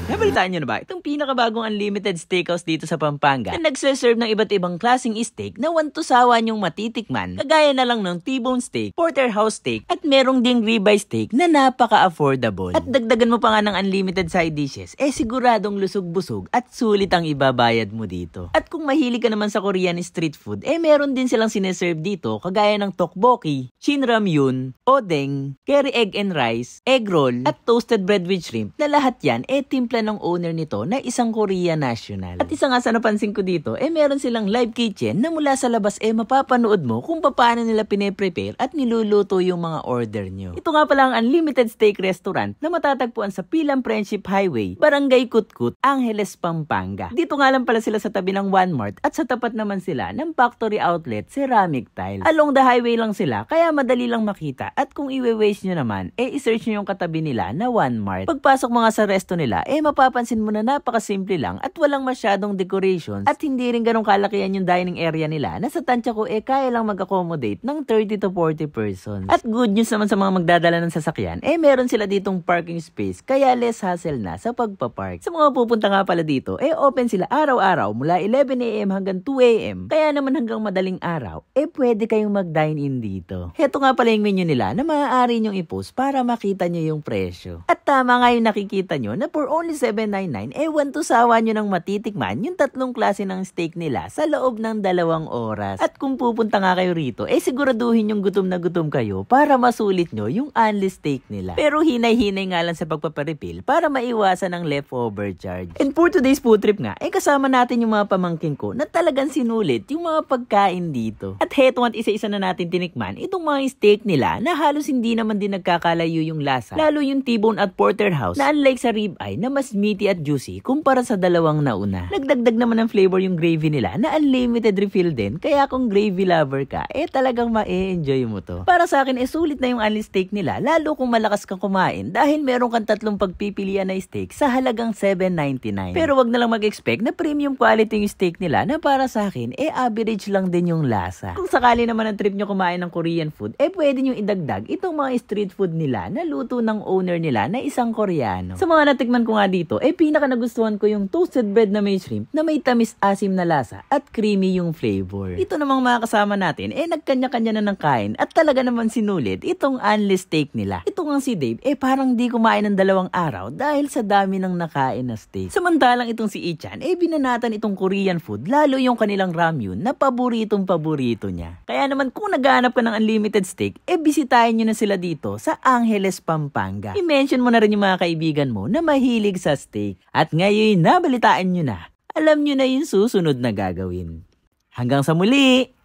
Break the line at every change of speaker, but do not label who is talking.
Nabalitaan nyo na ba? Itong pinakabagong unlimited steakhouse dito sa Pampanga na nagseserve ng iba't ibang klaseng steak na wantusawa nyong matitikman. Kagaya na lang ng T-bone steak, porterhouse steak, at merong ding ribeye steak na napaka-affordable. At dagdagan mo pa nga ng unlimited side dishes, siguradong lusog-busog at sulit ang ibabayad mo dito. At kung mahilig ka naman sa Korean street food, meron din silang sineserve dito kagaya ng tteokbokki, shinramyun, odeng, curry egg and rice, egg roll, at toasted bread with shrimp na lahat yan timpla ng owner nito na isang Korean national. At isa nga sa napansin ko dito, meron silang live kitchen na mula sa labas mapapanood mo kung paano nila pine-prepare at niluluto yung mga order nyo. Ito nga pala ang unlimited steak restaurant na matatagpuan sa Pilam Friendship Highway, Barangay Kutkut, Angeles, Pampanga. Dito nga lang pala sila sa tabi ng One-Mart at sa tapat naman sila ng factory outlet Ceramic Tile. Along the highway lang sila kaya madali lang makita at kung i-waste nyo naman, i-search nyo yung katabi nila na One-Mart. Pagpasok mga sa resto nila, mapapansin mo na napakasimple lang at walang masyadong decorations at hindi rin ganong kalakihan yung dining area nila na sa tansya ko kaya lang mag-accommodate ng 30 to 40 persons. At good news naman sa mga magdadala ng sasakyan, meron sila ditong parking space kaya less hassle na sa pagpapark. Sa mga pupunta nga pala dito, open sila araw-araw mula 11 AM hanggang 2 AM. Kaya naman hanggang madaling araw, pwede kayong mag-dine in dito. Heto nga pala yung menu nila na maaari nyong i-post para makita nyo yung presyo. At tama nga yung nakikita nyo na for only $7.99, wantusawa nyo ng matitikman yung tatlong klase ng steak nila sa loob ng 2 oras. At kung pupunta nga kayo rito, siguraduhin yung gutom na gutom kayo para masulit nyo yung only steak nila. Pero hinay-hinay nga lang sa pagpaparefill para maiwasan ang leftover charge. And for today's food trip nga, kasama natin yung mga pamangkin ko na talagang sinulit yung mga pagkain dito. At heto at isa-isa na natin tinikman itong mga steak nila na halos hindi naman din nagkakalayo yung lasa. Lalo yung T-bone at porterhouse na unlike sa ribeye na mas meaty at juicy kumpara sa dalawang nauna. Nagdagdag naman ng flavor yung gravy nila na unlimited refill din kaya kung gravy lover ka, talagang ma-enjoy mo to. Para sa akin, sulit na yung unli steak nila lalo kung malakas kang kumain dahil meron kang tatlong pagpipilian na steak sa halagang $7.99. Pero wag na lang mag-expect na premium quality yung steak nila na para sa akin, average lang din yung lasa. Kung sakali naman ang trip nyo kumain ng Korean food, pwede nyo idagdag itong mga street food nila na luto ng owner nila na isang Koreano. Sa mga natikman ko nga dito, pinaka nagustuhan ko yung toasted bread na may shrimp na may tamis-asim na lasa at creamy yung flavor. Ito namang mga kasama natin, nagkanya-kanya na ng kain at talaga naman sinulit itong unli steak nila. Ito nga si Dave, parang di kumain ng 2 araw dahil sa dami ng nakain na steak. Samantalang itong si Ichan, binanatan itong Korean food, lalo yung kanilang ramyun na paboritong-paborito niya. Kaya naman kung naghahanap ka ng unlimited steak, bisitahin nyo na sila dito sa Angeles, Pampanga. I-mention mo na rin yung mga kaibigan mo na mahilig sa steak. At ngayon, nabalitaan nyo na. Alam nyo na yung susunod na gagawin. Hanggang sa muli!